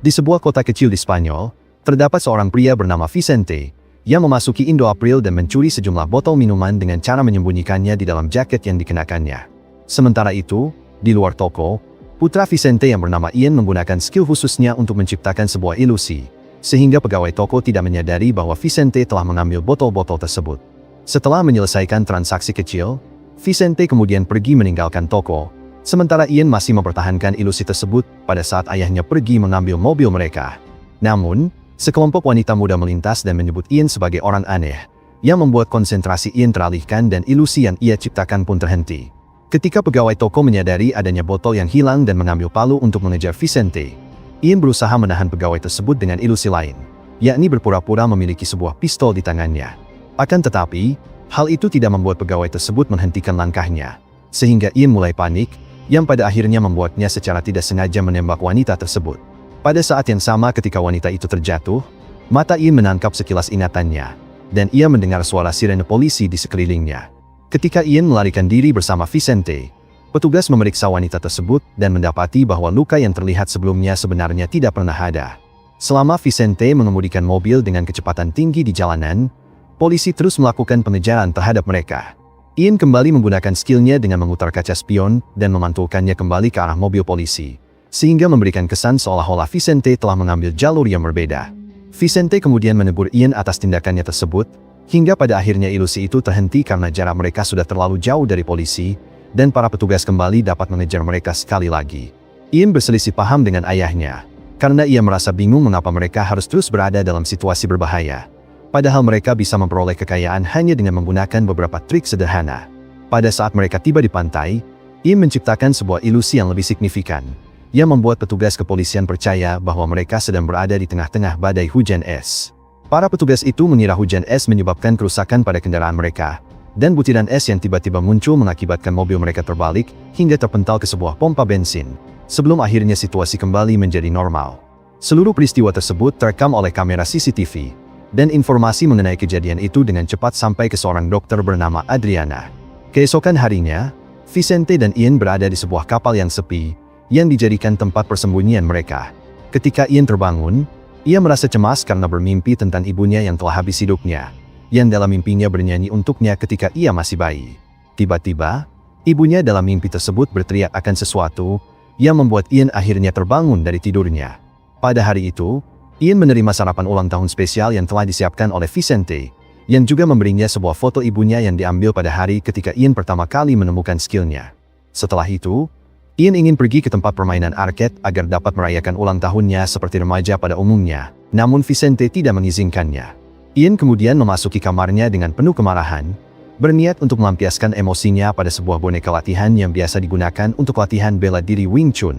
Di sebuah kota kecil di Spanyol, terdapat seorang pria bernama Vicente, yang memasuki Indo April dan mencuri sejumlah botol minuman dengan cara menyembunyikannya di dalam jaket yang dikenakannya. Sementara itu, di luar toko, putra Vicente yang bernama Ian menggunakan skill khususnya untuk menciptakan sebuah ilusi, sehingga pegawai toko tidak menyadari bahwa Vicente telah mengambil botol-botol tersebut. Setelah menyelesaikan transaksi kecil, Vicente kemudian pergi meninggalkan toko, sementara Ian masih mempertahankan ilusi tersebut pada saat ayahnya pergi mengambil mobil mereka. Namun, sekelompok wanita muda melintas dan menyebut Ian sebagai orang aneh, yang membuat konsentrasi Ian teralihkan dan ilusi yang ia ciptakan pun terhenti. Ketika pegawai toko menyadari adanya botol yang hilang dan mengambil palu untuk mengejar Vicente, Ian berusaha menahan pegawai tersebut dengan ilusi lain, yakni berpura-pura memiliki sebuah pistol di tangannya. Akan tetapi, hal itu tidak membuat pegawai tersebut menghentikan langkahnya, sehingga Ian mulai panik, yang pada akhirnya membuatnya secara tidak sengaja menembak wanita tersebut. Pada saat yang sama ketika wanita itu terjatuh, mata Ian menangkap sekilas ingatannya, dan ia mendengar suara sirene polisi di sekelilingnya. Ketika Ian melarikan diri bersama Vicente, petugas memeriksa wanita tersebut dan mendapati bahwa luka yang terlihat sebelumnya sebenarnya tidak pernah ada. Selama Vicente mengemudikan mobil dengan kecepatan tinggi di jalanan, polisi terus melakukan pengejaran terhadap mereka. Ian kembali menggunakan skillnya dengan memutar kaca spion dan memantulkannya kembali ke arah mobil polisi, sehingga memberikan kesan seolah-olah Vicente telah mengambil jalur yang berbeda. Vicente kemudian menegur Ian atas tindakannya tersebut, hingga pada akhirnya ilusi itu terhenti karena jarak mereka sudah terlalu jauh dari polisi, dan para petugas kembali dapat mengejar mereka sekali lagi. Ian berselisih paham dengan ayahnya, karena ia merasa bingung mengapa mereka harus terus berada dalam situasi berbahaya. Padahal mereka bisa memperoleh kekayaan hanya dengan menggunakan beberapa trik sederhana. Pada saat mereka tiba di pantai, Ian menciptakan sebuah ilusi yang lebih signifikan, yang membuat petugas kepolisian percaya bahwa mereka sedang berada di tengah-tengah badai hujan es. Para petugas itu mengira hujan es menyebabkan kerusakan pada kendaraan mereka, dan butiran es yang tiba-tiba muncul mengakibatkan mobil mereka terbalik hingga terpental ke sebuah pompa bensin, sebelum akhirnya situasi kembali menjadi normal. Seluruh peristiwa tersebut terekam oleh kamera CCTV, dan informasi mengenai kejadian itu dengan cepat sampai ke seorang dokter bernama Adriana. Keesokan harinya, Vicente dan Ian berada di sebuah kapal yang sepi, yang dijadikan tempat persembunyian mereka. Ketika Ian terbangun, ia merasa cemas karena bermimpi tentang ibunya yang telah habis hidupnya, yang dalam mimpinya bernyanyi untuknya ketika ia masih bayi. Tiba-tiba, ibunya dalam mimpi tersebut berteriak akan sesuatu, yang membuat Ian akhirnya terbangun dari tidurnya. Pada hari itu, Ian menerima sarapan ulang tahun spesial yang telah disiapkan oleh Vicente, yang juga memberinya sebuah foto ibunya yang diambil pada hari ketika Ian pertama kali menemukan skillnya. Setelah itu, Ian ingin pergi ke tempat permainan arcade agar dapat merayakan ulang tahunnya seperti remaja pada umumnya, namun Vicente tidak mengizinkannya. Ian kemudian memasuki kamarnya dengan penuh kemarahan, berniat untuk melampiaskan emosinya pada sebuah boneka latihan yang biasa digunakan untuk latihan bela diri Wing Chun.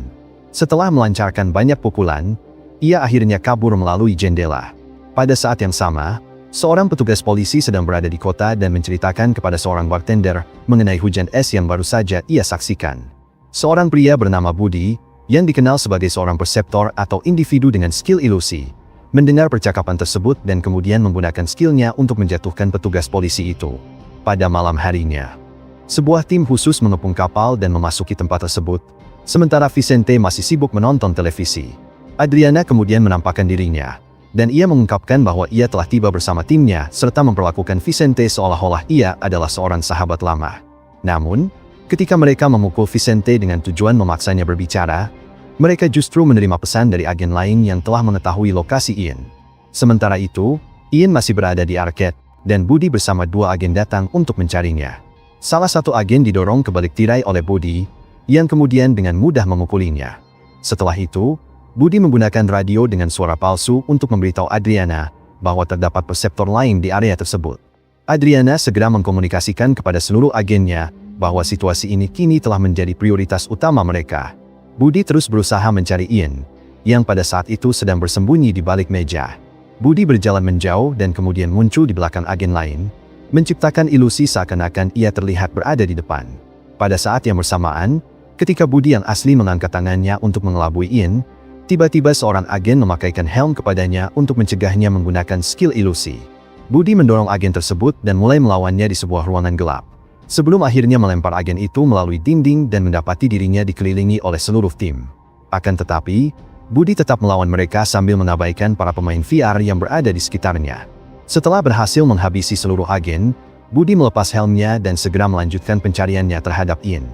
Setelah melancarkan banyak pukulan, ia akhirnya kabur melalui jendela. Pada saat yang sama, seorang petugas polisi sedang berada di kota dan menceritakan kepada seorang bartender mengenai hujan es yang baru saja ia saksikan. Seorang pria bernama Budi, yang dikenal sebagai seorang perseptor atau individu dengan skill ilusi, mendengar percakapan tersebut dan kemudian menggunakan skillnya untuk menjatuhkan petugas polisi itu. Pada malam harinya, sebuah tim khusus mengepung kapal dan memasuki tempat tersebut, sementara Vicente masih sibuk menonton televisi. Adriana kemudian menampakkan dirinya, dan ia mengungkapkan bahwa ia telah tiba bersama timnya serta memperlakukan Vicente seolah-olah ia adalah seorang sahabat lama. Namun, ketika mereka memukul Vicente dengan tujuan memaksanya berbicara, mereka justru menerima pesan dari agen lain yang telah mengetahui lokasi Ian. Sementara itu, Ian masih berada di arcade, dan Budi bersama dua agen datang untuk mencarinya. Salah satu agen didorong ke balik tirai oleh Budi, yang kemudian dengan mudah memukulinya. Setelah itu, Budi menggunakan radio dengan suara palsu untuk memberitahu Adriana bahwa terdapat perseptor lain di area tersebut. Adriana segera mengkomunikasikan kepada seluruh agennya bahwa situasi ini kini telah menjadi prioritas utama mereka. Budi terus berusaha mencari Ian, yang pada saat itu sedang bersembunyi di balik meja. Budi berjalan menjauh dan kemudian muncul di belakang agen lain, menciptakan ilusi seakan-akan ia terlihat berada di depan. Pada saat yang bersamaan, ketika Budi yang asli mengangkat tangannya untuk mengelabui Ian, tiba-tiba seorang agen memakaikan helm kepadanya untuk mencegahnya menggunakan skill ilusi. Budi mendorong agen tersebut dan mulai melawannya di sebuah ruangan gelap, sebelum akhirnya melempar agen itu melalui dinding dan mendapati dirinya dikelilingi oleh seluruh tim. Akan tetapi, Budi tetap melawan mereka sambil mengabaikan para pemain VR yang berada di sekitarnya. Setelah berhasil menghabisi seluruh agen, Budi melepas helmnya dan segera melanjutkan pencariannya terhadap Ian.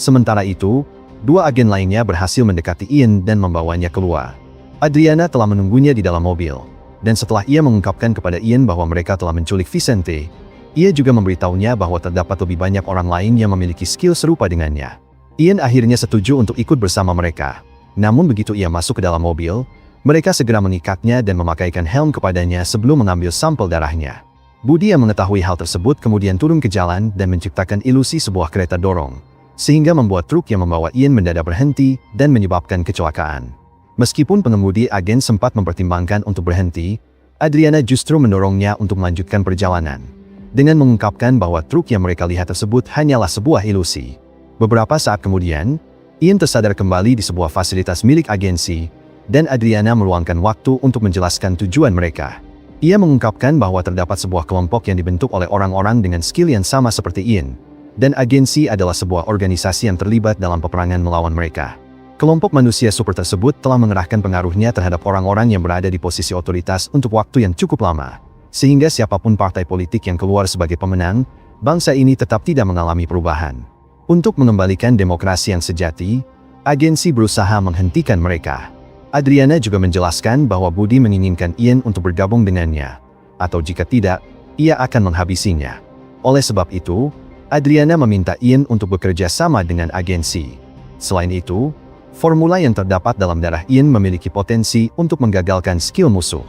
Sementara itu, dua agen lainnya berhasil mendekati Ian dan membawanya keluar. Adriana telah menunggunya di dalam mobil, dan setelah ia mengungkapkan kepada Ian bahwa mereka telah menculik Vicente, ia juga memberitahunya bahwa terdapat lebih banyak orang lain yang memiliki skill serupa dengannya. Ian akhirnya setuju untuk ikut bersama mereka. Namun begitu ia masuk ke dalam mobil, mereka segera mengikatnya dan memakaikan helm kepadanya sebelum mengambil sampel darahnya. Budi yang mengetahui hal tersebut kemudian turun ke jalan dan menciptakan ilusi sebuah kereta dorong, sehingga membuat truk yang membawa Ian mendadak berhenti dan menyebabkan kecelakaan. Meskipun pengemudi agen sempat mempertimbangkan untuk berhenti, Adriana justru mendorongnya untuk melanjutkan perjalanan, dengan mengungkapkan bahwa truk yang mereka lihat tersebut hanyalah sebuah ilusi. Beberapa saat kemudian, Ian tersadar kembali di sebuah fasilitas milik agensi, dan Adriana meluangkan waktu untuk menjelaskan tujuan mereka. Ia mengungkapkan bahwa terdapat sebuah kelompok yang dibentuk oleh orang-orang dengan skill yang sama seperti Ian, dan agensi adalah sebuah organisasi yang terlibat dalam peperangan melawan mereka. Kelompok manusia super tersebut telah mengerahkan pengaruhnya terhadap orang-orang yang berada di posisi otoritas untuk waktu yang cukup lama, sehingga siapapun partai politik yang keluar sebagai pemenang, bangsa ini tetap tidak mengalami perubahan. Untuk mengembalikan demokrasi yang sejati, agensi berusaha menghentikan mereka. Adriana juga menjelaskan bahwa Budi menginginkan Ian untuk bergabung dengannya, atau jika tidak, ia akan menghabisinya. Oleh sebab itu, Adriana meminta Ian untuk bekerja sama dengan agensi. Selain itu, formula yang terdapat dalam darah Ian memiliki potensi untuk menggagalkan skill musuh.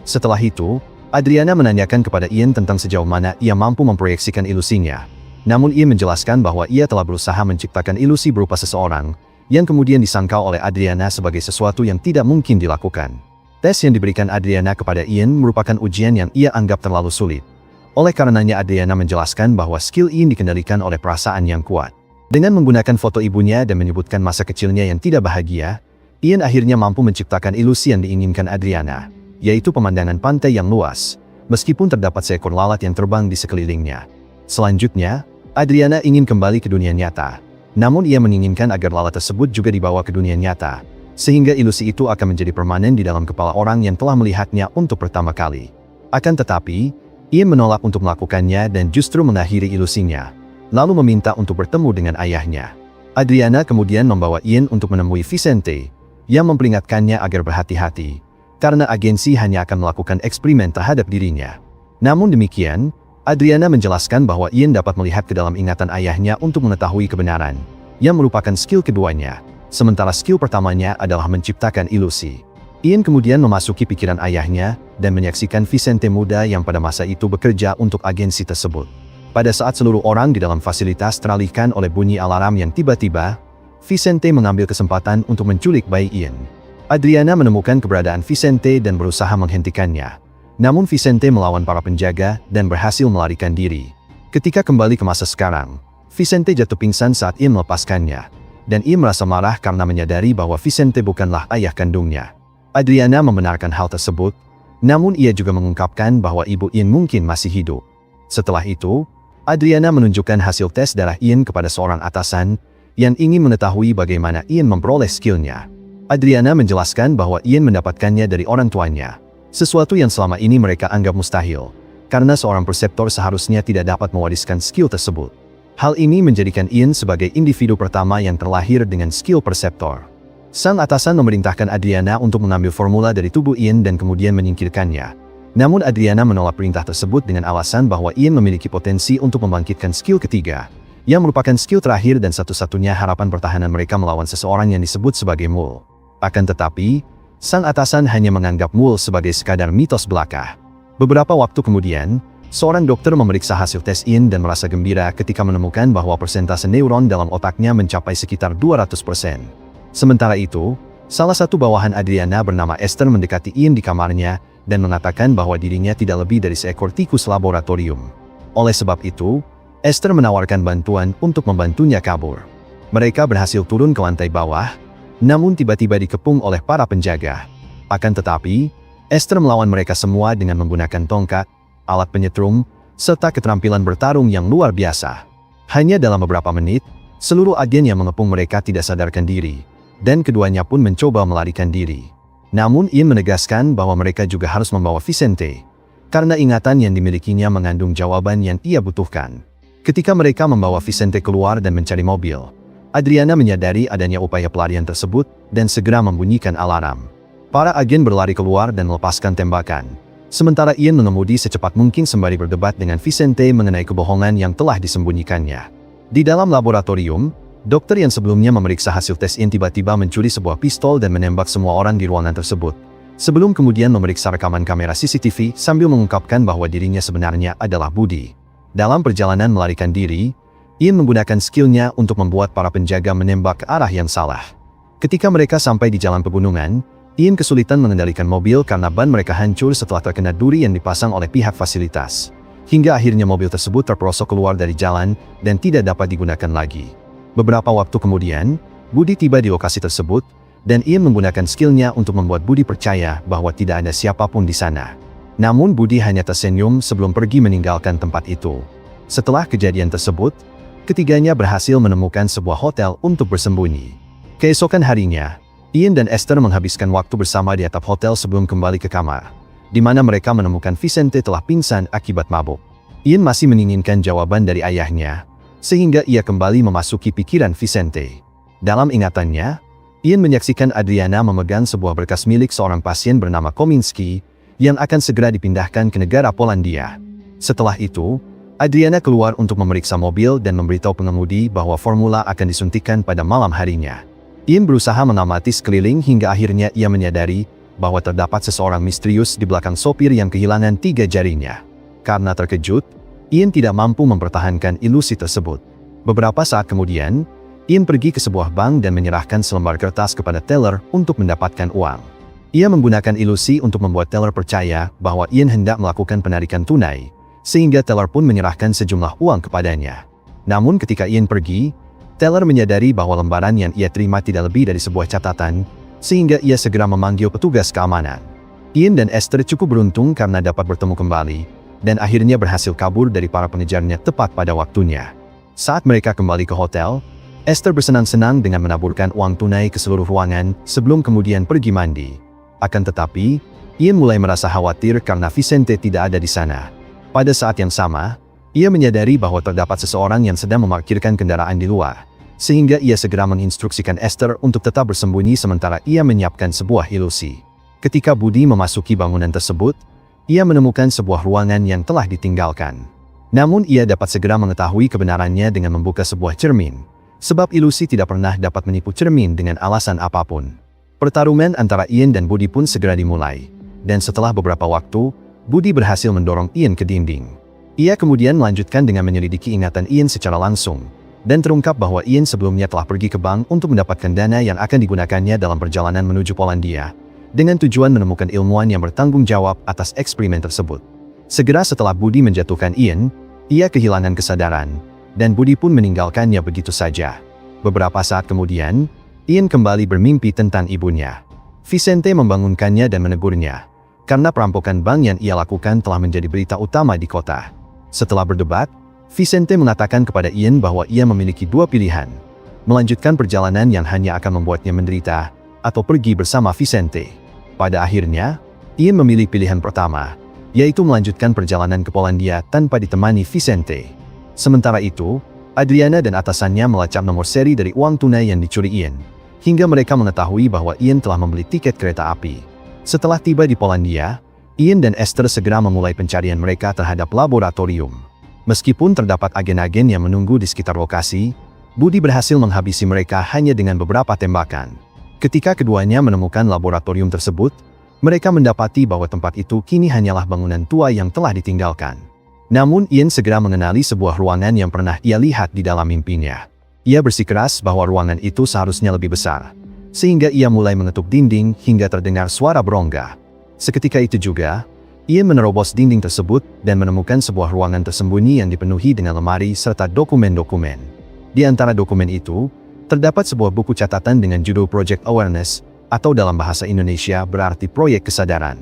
Setelah itu, Adriana menanyakan kepada Ian tentang sejauh mana ia mampu memproyeksikan ilusinya. Namun Ian menjelaskan bahwa ia telah berusaha menciptakan ilusi berupa seseorang, yang kemudian disangkal oleh Adriana sebagai sesuatu yang tidak mungkin dilakukan. Tes yang diberikan Adriana kepada Ian merupakan ujian yang ia anggap terlalu sulit. Oleh karenanya Adriana menjelaskan bahwa skill Ian dikendalikan oleh perasaan yang kuat. Dengan menggunakan foto ibunya dan menyebutkan masa kecilnya yang tidak bahagia, Ian akhirnya mampu menciptakan ilusi yang diinginkan Adriana, yaitu pemandangan pantai yang luas, meskipun terdapat seekor lalat yang terbang di sekelilingnya. Selanjutnya, Adriana ingin kembali ke dunia nyata, namun ia menginginkan agar lalat tersebut juga dibawa ke dunia nyata, sehingga ilusi itu akan menjadi permanen di dalam kepala orang yang telah melihatnya untuk pertama kali. Akan tetapi, Ian menolak untuk melakukannya dan justru mengakhiri ilusinya, lalu meminta untuk bertemu dengan ayahnya. Adriana kemudian membawa Ian untuk menemui Vicente, yang memperingatkannya agar berhati-hati, karena agensi hanya akan melakukan eksperimen terhadap dirinya. Namun demikian, Adriana menjelaskan bahwa Ian dapat melihat ke dalam ingatan ayahnya untuk mengetahui kebenaran, yang merupakan skill keduanya, sementara skill pertamanya adalah menciptakan ilusi. Ian kemudian memasuki pikiran ayahnya, dan menyaksikan Vicente muda yang pada masa itu bekerja untuk agensi tersebut. Pada saat seluruh orang di dalam fasilitas teralihkan oleh bunyi alarm yang tiba-tiba, Vicente mengambil kesempatan untuk menculik bayi Ian. Adriana menemukan keberadaan Vicente dan berusaha menghentikannya. Namun Vicente melawan para penjaga dan berhasil melarikan diri. Ketika kembali ke masa sekarang, Vicente jatuh pingsan saat Ian melepaskannya, dan Ian merasa marah karena menyadari bahwa Vicente bukanlah ayah kandungnya. Adriana membenarkan hal tersebut, namun ia juga mengungkapkan bahwa ibu Ian mungkin masih hidup. Setelah itu, Adriana menunjukkan hasil tes darah Ian kepada seorang atasan yang ingin mengetahui bagaimana Ian memperoleh skillnya. Adriana menjelaskan bahwa Ian mendapatkannya dari orang tuanya, sesuatu yang selama ini mereka anggap mustahil, karena seorang perseptor seharusnya tidak dapat mewariskan skill tersebut. Hal ini menjadikan Ian sebagai individu pertama yang terlahir dengan skill perseptor. Sang atasan memerintahkan Adriana untuk mengambil formula dari tubuh Ian dan kemudian menyingkirkannya. Namun Adriana menolak perintah tersebut dengan alasan bahwa Ian memiliki potensi untuk membangkitkan skill ketiga, yang merupakan skill terakhir dan satu-satunya harapan pertahanan mereka melawan seseorang yang disebut sebagai Mul. Akan tetapi, sang atasan hanya menganggap Mul sebagai sekadar mitos belaka. Beberapa waktu kemudian, seorang dokter memeriksa hasil tes Ian dan merasa gembira ketika menemukan bahwa persentase neuron dalam otaknya mencapai sekitar 200%. Sementara itu, salah satu bawahan Adriana bernama Esther mendekati Ian di kamarnya dan mengatakan bahwa dirinya tidak lebih dari seekor tikus laboratorium. Oleh sebab itu, Esther menawarkan bantuan untuk membantunya kabur. Mereka berhasil turun ke lantai bawah, namun tiba-tiba dikepung oleh para penjaga. Akan tetapi, Esther melawan mereka semua dengan menggunakan tongkat, alat penyetrum, serta keterampilan bertarung yang luar biasa. Hanya dalam beberapa menit, seluruh agen yang mengepung mereka tidak sadarkan diri, dan keduanya pun mencoba melarikan diri. Namun Ian menegaskan bahwa mereka juga harus membawa Vicente, karena ingatan yang dimilikinya mengandung jawaban yang ia butuhkan. Ketika mereka membawa Vicente keluar dan mencari mobil, Adriana menyadari adanya upaya pelarian tersebut dan segera membunyikan alarm. Para agen berlari keluar dan melepaskan tembakan. Sementara Ian mengemudi secepat mungkin sembari berdebat dengan Vicente mengenai kebohongan yang telah disembunyikannya. Di dalam laboratorium, dokter yang sebelumnya memeriksa hasil tes Ian tiba-tiba mencuri sebuah pistol dan menembak semua orang di ruangan tersebut. Sebelum kemudian memeriksa rekaman kamera CCTV sambil mengungkapkan bahwa dirinya sebenarnya adalah Budi. Dalam perjalanan melarikan diri, Ian menggunakan skillnya untuk membuat para penjaga menembak ke arah yang salah. Ketika mereka sampai di jalan pegunungan, Ian kesulitan mengendalikan mobil karena ban mereka hancur setelah terkena duri yang dipasang oleh pihak fasilitas. Hingga akhirnya mobil tersebut terperosok keluar dari jalan dan tidak dapat digunakan lagi. Beberapa waktu kemudian, Budi tiba di lokasi tersebut, dan Ian menggunakan skillnya untuk membuat Budi percaya bahwa tidak ada siapapun di sana. Namun Budi hanya tersenyum sebelum pergi meninggalkan tempat itu. Setelah kejadian tersebut, ketiganya berhasil menemukan sebuah hotel untuk bersembunyi. Keesokan harinya, Ian dan Esther menghabiskan waktu bersama di atap hotel sebelum kembali ke kamar, di mana mereka menemukan Vicente telah pingsan akibat mabuk. Ian masih menginginkan jawaban dari ayahnya, sehingga ia kembali memasuki pikiran Vicente. Dalam ingatannya, Ian menyaksikan Adriana memegang sebuah berkas milik seorang pasien bernama Kominski yang akan segera dipindahkan ke negara Polandia. Setelah itu, Adriana keluar untuk memeriksa mobil dan memberitahu pengemudi bahwa formula akan disuntikan pada malam harinya. Ian berusaha mengamati sekeliling hingga akhirnya ia menyadari bahwa terdapat seseorang misterius di belakang sopir yang kehilangan 3 jarinya. Karena terkejut, Ian tidak mampu mempertahankan ilusi tersebut. Beberapa saat kemudian, Ian pergi ke sebuah bank dan menyerahkan selembar kertas kepada teller untuk mendapatkan uang. Ia menggunakan ilusi untuk membuat teller percaya bahwa Ian hendak melakukan penarikan tunai, sehingga teller pun menyerahkan sejumlah uang kepadanya. Namun ketika Ian pergi, teller menyadari bahwa lembaran yang ia terima tidak lebih dari sebuah catatan, sehingga ia segera memanggil petugas keamanan. Ian dan Esther cukup beruntung karena dapat bertemu kembali, dan akhirnya berhasil kabur dari para pengejarnya tepat pada waktunya. Saat mereka kembali ke hotel, Esther bersenang-senang dengan menaburkan uang tunai ke seluruh ruangan sebelum kemudian pergi mandi. Akan tetapi, Ian mulai merasa khawatir karena Vicente tidak ada di sana. Pada saat yang sama, ia menyadari bahwa terdapat seseorang yang sedang memarkirkan kendaraan di luar, sehingga ia segera menginstruksikan Esther untuk tetap bersembunyi sementara ia menyiapkan sebuah ilusi. Ketika Budi memasuki bangunan tersebut, ia menemukan sebuah ruangan yang telah ditinggalkan. Namun ia dapat segera mengetahui kebenarannya dengan membuka sebuah cermin, sebab ilusi tidak pernah dapat menipu cermin dengan alasan apapun. Pertarungan antara Ian dan Budi pun segera dimulai, dan setelah beberapa waktu, Budi berhasil mendorong Ian ke dinding. Ia kemudian melanjutkan dengan menyelidiki ingatan Ian secara langsung, dan terungkap bahwa Ian sebelumnya telah pergi ke bank untuk mendapatkan dana yang akan digunakannya dalam perjalanan menuju Polandia, dengan tujuan menemukan ilmuwan yang bertanggung jawab atas eksperimen tersebut. Segera setelah Budi menjatuhkan Ian, ia kehilangan kesadaran, dan Budi pun meninggalkannya begitu saja. Beberapa saat kemudian, Ian kembali bermimpi tentang ibunya. Vicente membangunkannya dan menegurnya, karena perampokan bank yang ia lakukan telah menjadi berita utama di kota. Setelah berdebat, Vicente mengatakan kepada Ian bahwa ia memiliki 2 pilihan, melanjutkan perjalanan yang hanya akan membuatnya menderita, atau pergi bersama Vicente. Pada akhirnya, Ian memilih pilihan pertama, yaitu melanjutkan perjalanan ke Polandia tanpa ditemani Vicente. Sementara itu, Adriana dan atasannya melacak nomor seri dari uang tunai yang dicuri Ian, hingga mereka mengetahui bahwa Ian telah membeli tiket kereta api. Setelah tiba di Polandia, Ian dan Esther segera memulai pencarian mereka terhadap laboratorium. Meskipun terdapat agen-agen yang menunggu di sekitar lokasi, Budi berhasil menghabisi mereka hanya dengan beberapa tembakan. Ketika keduanya menemukan laboratorium tersebut, mereka mendapati bahwa tempat itu kini hanyalah bangunan tua yang telah ditinggalkan. Namun Ian segera mengenali sebuah ruangan yang pernah ia lihat di dalam mimpinya. Ia bersikeras bahwa ruangan itu seharusnya lebih besar, sehingga ia mulai mengetuk dinding hingga terdengar suara berongga. Seketika itu juga, Ian menerobos dinding tersebut dan menemukan sebuah ruangan tersembunyi yang dipenuhi dengan lemari serta dokumen-dokumen. Di antara dokumen itu, terdapat sebuah buku catatan dengan judul Project Awareness, atau dalam bahasa Indonesia berarti Proyek Kesadaran.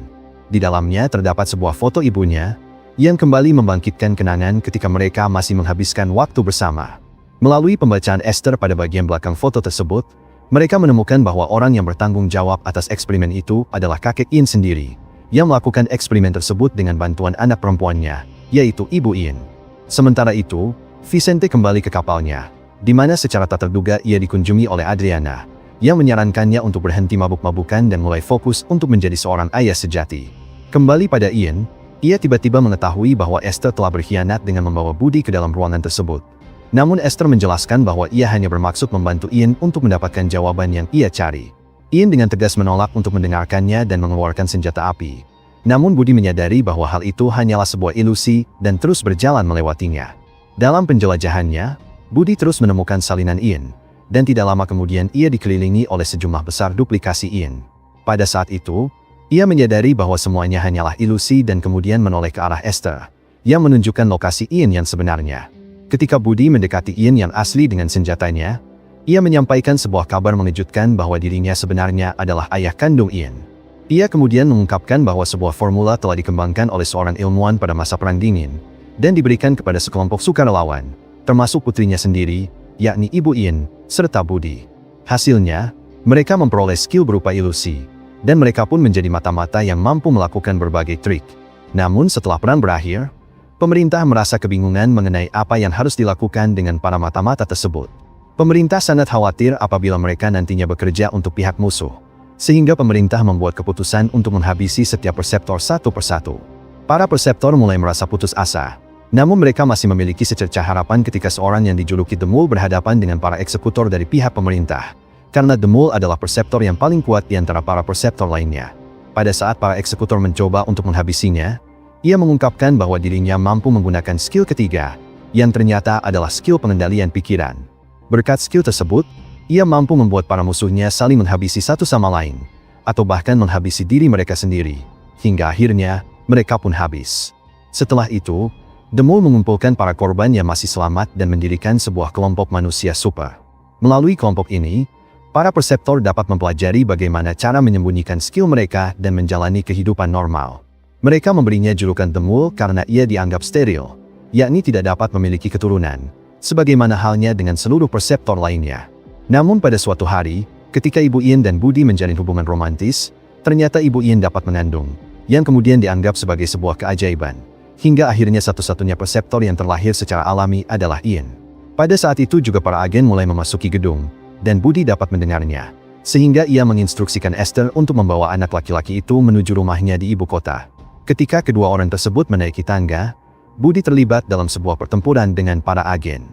Di dalamnya terdapat sebuah foto ibunya, yang kembali membangkitkan kenangan ketika mereka masih menghabiskan waktu bersama. Melalui pembacaan Esther pada bagian belakang foto tersebut, Mereka menemukan bahwa orang yang bertanggung jawab atas eksperimen itu adalah kakek Ian sendiri, yang melakukan eksperimen tersebut dengan bantuan anak perempuannya, yaitu Ibu Ian. Sementara itu, Vicente kembali ke kapalnya, di mana secara tak terduga ia dikunjungi oleh Adriana, yang menyarankannya untuk berhenti mabuk-mabukan dan mulai fokus untuk menjadi seorang ayah sejati. Kembali pada Ian, ia tiba-tiba mengetahui bahwa Esther telah berkhianat dengan membawa Budi ke dalam ruangan tersebut. Namun Esther menjelaskan bahwa ia hanya bermaksud membantu Ian untuk mendapatkan jawaban yang ia cari. Ian dengan tegas menolak untuk mendengarkannya dan mengeluarkan senjata api. Namun Budi menyadari bahwa hal itu hanyalah sebuah ilusi dan terus berjalan melewatinya. Dalam penjelajahannya, Budi terus menemukan salinan Ian, dan tidak lama kemudian ia dikelilingi oleh sejumlah besar duplikasi Ian. Pada saat itu, ia menyadari bahwa semuanya hanyalah ilusi dan kemudian menoleh ke arah Esther, yang menunjukkan lokasi Ian yang sebenarnya. Ketika Budi mendekati Ian yang asli dengan senjatanya, ia menyampaikan sebuah kabar mengejutkan bahwa dirinya sebenarnya adalah ayah kandung Ian. Ia kemudian mengungkapkan bahwa sebuah formula telah dikembangkan oleh seorang ilmuwan pada masa Perang Dingin, dan diberikan kepada sekelompok sukarelawan, termasuk putrinya sendiri, yakni Ibu Ian, serta Budi. Hasilnya, mereka memperoleh skill berupa ilusi, dan mereka pun menjadi mata-mata yang mampu melakukan berbagai trik. Namun setelah perang berakhir, pemerintah merasa kebingungan mengenai apa yang harus dilakukan dengan para mata-mata tersebut. Pemerintah sangat khawatir apabila mereka nantinya bekerja untuk pihak musuh, sehingga pemerintah membuat keputusan untuk menghabisi setiap perseptor satu persatu. Para perseptor mulai merasa putus asa, namun mereka masih memiliki secercah harapan ketika seorang yang dijuluki The Mole berhadapan dengan para eksekutor dari pihak pemerintah, karena The Mole adalah perseptor yang paling kuat di antara para perseptor lainnya. Pada saat para eksekutor mencoba untuk menghabisinya, ia mengungkapkan bahwa dirinya mampu menggunakan skill ketiga, yang ternyata adalah skill pengendalian pikiran. Berkat skill tersebut, ia mampu membuat para musuhnya saling menghabisi satu sama lain, atau bahkan menghabisi diri mereka sendiri, hingga akhirnya, mereka pun habis. Setelah itu, The Mole mengumpulkan para korban yang masih selamat dan mendirikan sebuah kelompok manusia super. Melalui kelompok ini, para perseptor dapat mempelajari bagaimana cara menyembunyikan skill mereka dan menjalani kehidupan normal. Mereka memberinya julukan The Mole karena ia dianggap steril, yakni tidak dapat memiliki keturunan, sebagaimana halnya dengan seluruh perseptor lainnya. Namun pada suatu hari, ketika Ibu Ian dan Budi menjalin hubungan romantis, ternyata Ibu Ian dapat mengandung, yang kemudian dianggap sebagai sebuah keajaiban. Hingga akhirnya satu-satunya perseptor yang terlahir secara alami adalah Ian. Pada saat itu juga para agen mulai memasuki gedung, dan Budi dapat mendengarnya, sehingga ia menginstruksikan Esther untuk membawa anak laki-laki itu menuju rumahnya di ibu kota. Ketika kedua orang tersebut menaiki tangga, Budi terlibat dalam sebuah pertempuran dengan para agen.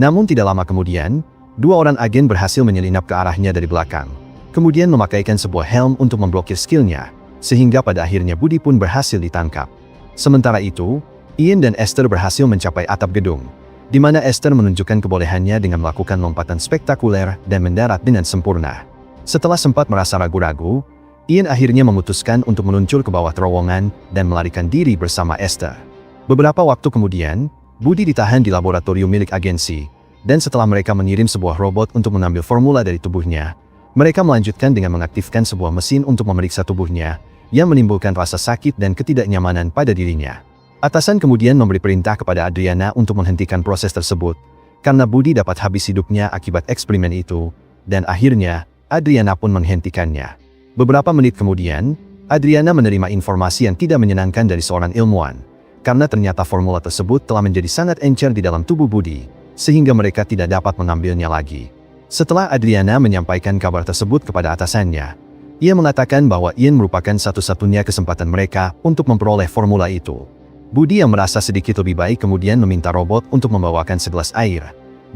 Namun tidak lama kemudian, dua orang agen berhasil menyelinap ke arahnya dari belakang, kemudian memakaikan sebuah helm untuk memblokir skillnya, sehingga pada akhirnya Budi pun berhasil ditangkap. Sementara itu, Ian dan Esther berhasil mencapai atap gedung, di mana Esther menunjukkan kebolehannya dengan melakukan lompatan spektakuler dan mendarat dengan sempurna. Setelah sempat merasa ragu-ragu, Ian akhirnya memutuskan untuk meluncur ke bawah terowongan dan melarikan diri bersama Esther. Beberapa waktu kemudian, Budi ditahan di laboratorium milik agensi, dan setelah mereka mengirim sebuah robot untuk mengambil formula dari tubuhnya, mereka melanjutkan dengan mengaktifkan sebuah mesin untuk memeriksa tubuhnya, yang menimbulkan rasa sakit dan ketidaknyamanan pada dirinya. Atasan kemudian memberi perintah kepada Adriana untuk menghentikan proses tersebut, karena Budi dapat habis hidupnya akibat eksperimen itu, dan akhirnya, Adriana pun menghentikannya. Beberapa menit kemudian, Adriana menerima informasi yang tidak menyenangkan dari seorang ilmuwan, karena ternyata formula tersebut telah menjadi sangat encer di dalam tubuh Budi, sehingga mereka tidak dapat mengambilnya lagi. Setelah Adriana menyampaikan kabar tersebut kepada atasannya, ia mengatakan bahwa Ian merupakan satu-satunya kesempatan mereka untuk memperoleh formula itu. Budi yang merasa sedikit lebih baik kemudian meminta robot untuk membawakan segelas air,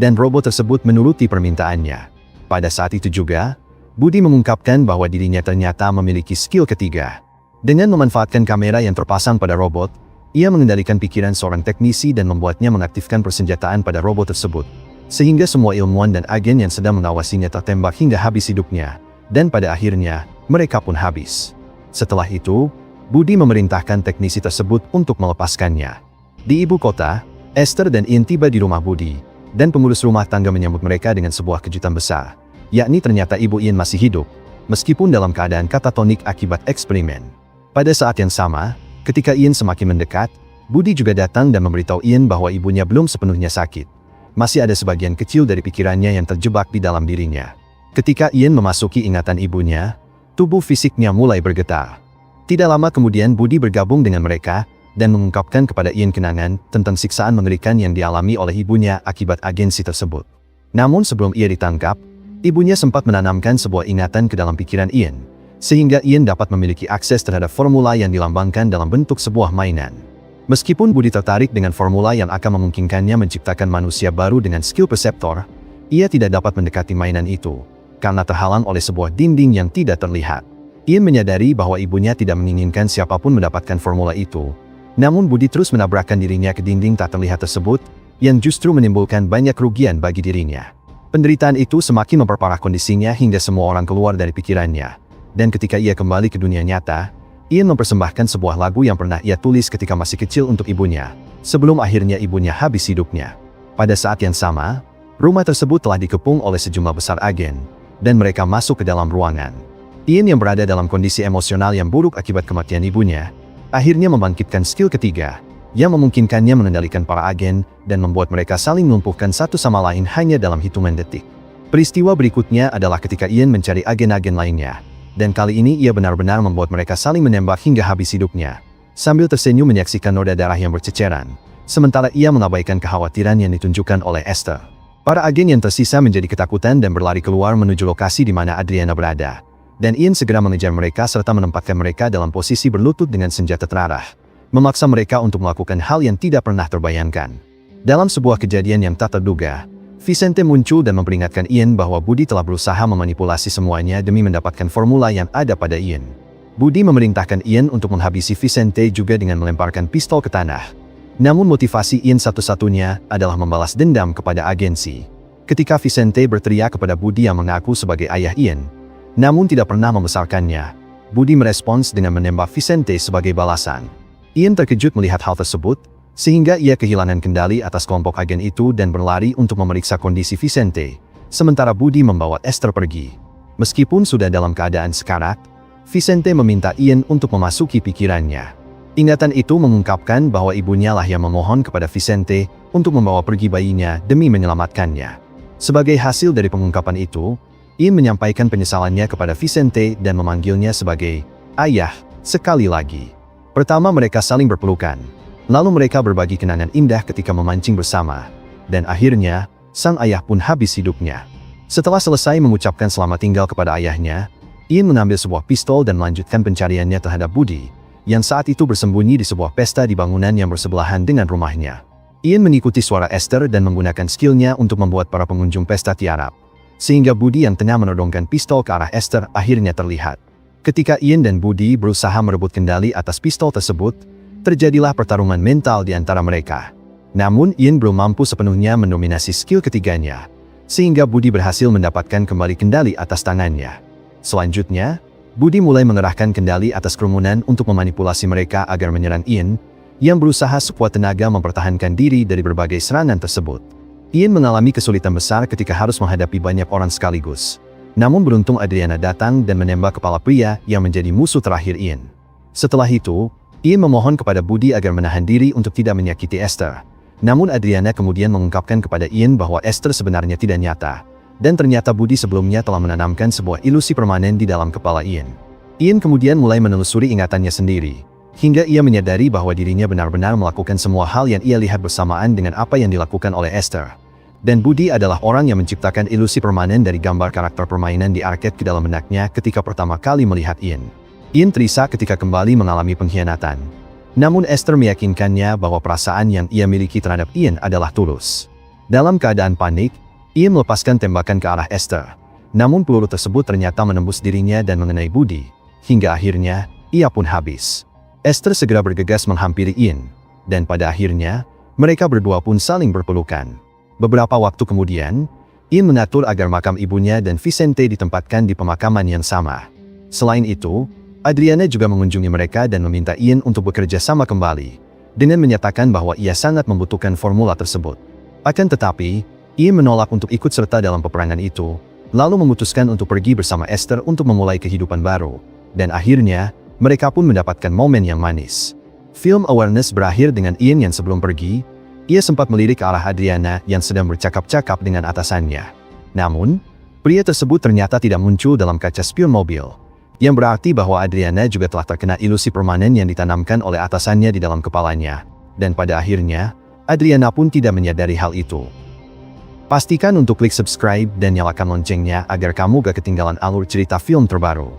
dan robot tersebut menuruti permintaannya. Pada saat itu juga, Budi mengungkapkan bahwa dirinya ternyata memiliki skill ketiga. Dengan memanfaatkan kamera yang terpasang pada robot, ia mengendalikan pikiran seorang teknisi dan membuatnya mengaktifkan persenjataan pada robot tersebut, sehingga semua ilmuwan dan agen yang sedang mengawasinya tertembak hingga habis hidupnya, dan pada akhirnya, mereka pun habis. Setelah itu, Budi memerintahkan teknisi tersebut untuk melepaskannya. Di ibu kota, Esther dan Ian tiba di rumah Budi, dan pengurus rumah tangga menyambut mereka dengan sebuah kejutan besar, yakni ternyata Ibu Ian masih hidup, meskipun dalam keadaan katatonik akibat eksperimen. Pada saat yang sama, ketika Ian semakin mendekat, Budi juga datang dan memberitahu Ian bahwa ibunya belum sepenuhnya sakit. Masih ada sebagian kecil dari pikirannya yang terjebak di dalam dirinya. Ketika Ian memasuki ingatan ibunya, tubuh fisiknya mulai bergetar. Tidak lama kemudian Budi bergabung dengan mereka dan mengungkapkan kepada Ian kenangan tentang siksaan mengerikan yang dialami oleh ibunya akibat agensi tersebut. Namun sebelum ia ditangkap, ibunya sempat menanamkan sebuah ingatan ke dalam pikiran Ian, sehingga Ian dapat memiliki akses terhadap formula yang dilambangkan dalam bentuk sebuah mainan. Meskipun Budi tertarik dengan formula yang akan memungkinkannya menciptakan manusia baru dengan skill perseptor, ia tidak dapat mendekati mainan itu, karena terhalang oleh sebuah dinding yang tidak terlihat. Ian menyadari bahwa ibunya tidak menginginkan siapapun mendapatkan formula itu, namun Budi terus menabrakkan dirinya ke dinding tak terlihat tersebut, yang justru menimbulkan banyak kerugian bagi dirinya. Penderitaan itu semakin memperparah kondisinya hingga semua orang keluar dari pikirannya. Dan ketika ia kembali ke dunia nyata, Ian mempersembahkan sebuah lagu yang pernah ia tulis ketika masih kecil untuk ibunya, sebelum akhirnya ibunya habis hidupnya. Pada saat yang sama, rumah tersebut telah dikepung oleh sejumlah besar agen, dan mereka masuk ke dalam ruangan. Ian yang berada dalam kondisi emosional yang buruk akibat kematian ibunya, akhirnya membangkitkan skill ketiga, yang memungkinkannya mengendalikan para agen dan membuat mereka saling melumpuhkan satu sama lain hanya dalam hitungan detik. Peristiwa berikutnya adalah ketika Ian mencari agen-agen lainnya, dan kali ini ia benar-benar membuat mereka saling menembak hingga habis hidupnya, sambil tersenyum menyaksikan noda darah yang berceceran, sementara ia mengabaikan kekhawatiran yang ditunjukkan oleh Esther. Para agen yang tersisa menjadi ketakutan dan berlari keluar menuju lokasi di mana Adriana berada, dan Ian segera mengejar mereka serta menempatkan mereka dalam posisi berlutut dengan senjata terarah, memaksa mereka untuk melakukan hal yang tidak pernah terbayangkan. Dalam sebuah kejadian yang tak terduga, Vicente muncul dan memperingatkan Ian bahwa Budi telah berusaha memanipulasi semuanya demi mendapatkan formula yang ada pada Ian. Budi memerintahkan Ian untuk menghabisi Vicente juga dengan melemparkan pistol ke tanah. Namun motivasi Ian satu-satunya adalah membalas dendam kepada agensi. Ketika Vicente berteriak kepada Budi yang mengaku sebagai ayah Ian, namun tidak pernah membesarkannya, Budi merespons dengan menembak Vicente sebagai balasan. Ian terkejut melihat hal tersebut, sehingga ia kehilangan kendali atas kelompok agen itu dan berlari untuk memeriksa kondisi Vicente, sementara Budi membawa Esther pergi. Meskipun sudah dalam keadaan sekarat, Vicente meminta Ian untuk memasuki pikirannya. Ingatan itu mengungkapkan bahwa ibunya lah yang memohon kepada Vicente untuk membawa pergi bayinya demi menyelamatkannya. Sebagai hasil dari pengungkapan itu, Ian menyampaikan penyesalannya kepada Vicente dan memanggilnya sebagai ayah sekali lagi. Pertama mereka saling berpelukan, lalu mereka berbagi kenangan indah ketika memancing bersama, dan akhirnya, sang ayah pun habis hidupnya. Setelah selesai mengucapkan selamat tinggal kepada ayahnya, Ian mengambil sebuah pistol dan melanjutkan pencariannya terhadap Budi, yang saat itu bersembunyi di sebuah pesta di bangunan yang bersebelahan dengan rumahnya. Ian mengikuti suara Esther dan menggunakan skillnya untuk membuat para pengunjung pesta tiarap, sehingga Budi yang tengah menodongkan pistol ke arah Esther akhirnya terlihat. Ketika Ian dan Budi berusaha merebut kendali atas pistol tersebut, terjadilah pertarungan mental di antara mereka. Namun Ian belum mampu sepenuhnya mendominasi skill ketiganya, sehingga Budi berhasil mendapatkan kembali kendali atas tangannya. Selanjutnya, Budi mulai mengerahkan kendali atas kerumunan untuk memanipulasi mereka agar menyerang Ian, yang berusaha sekuat tenaga mempertahankan diri dari berbagai serangan tersebut. Ian mengalami kesulitan besar ketika harus menghadapi banyak orang sekaligus. Namun beruntung Adriana datang dan menembak kepala pria yang menjadi musuh terakhir Ian. Setelah itu, Ian memohon kepada Budi agar menahan diri untuk tidak menyakiti Esther. Namun Adriana kemudian mengungkapkan kepada Ian bahwa Esther sebenarnya tidak nyata, dan ternyata Budi sebelumnya telah menanamkan sebuah ilusi permanen di dalam kepala Ian. Ian kemudian mulai menelusuri ingatannya sendiri, hingga ia menyadari bahwa dirinya benar-benar melakukan semua hal yang ia lihat bersamaan dengan apa yang dilakukan oleh Esther. Dan Budi adalah orang yang menciptakan ilusi permanen dari gambar karakter permainan di arcade ke dalam benaknya ketika pertama kali melihat Ian. Ian terisak ketika kembali mengalami pengkhianatan. Namun Esther meyakinkannya bahwa perasaan yang ia miliki terhadap Ian adalah tulus. Dalam keadaan panik, Ian melepaskan tembakan ke arah Esther. Namun peluru tersebut ternyata menembus dirinya dan mengenai Budi, hingga akhirnya, ia pun habis. Esther segera bergegas menghampiri Ian, dan pada akhirnya, mereka berdua pun saling berpelukan. Beberapa waktu kemudian, Ian mengatur agar makam ibunya dan Vicente ditempatkan di pemakaman yang sama. Selain itu, Adriana juga mengunjungi mereka dan meminta Ian untuk bekerja sama kembali, dengan menyatakan bahwa ia sangat membutuhkan formula tersebut. Akan tetapi, Ian menolak untuk ikut serta dalam peperangan itu, lalu memutuskan untuk pergi bersama Esther untuk memulai kehidupan baru, dan akhirnya, mereka pun mendapatkan momen yang manis. Film Awareness berakhir dengan Ian yang sebelum pergi, ia sempat melirik ke arah Adriana yang sedang bercakap-cakap dengan atasannya. Namun, Pria tersebut ternyata tidak muncul dalam kaca spion mobil, yang berarti bahwa Adriana juga telah terkena ilusi permanen yang ditanamkan oleh atasannya di dalam kepalanya. Dan pada akhirnya, Adriana pun tidak menyadari hal itu. Pastikan untuk klik subscribe dan nyalakan loncengnya agar kamu gak ketinggalan alur cerita film terbaru.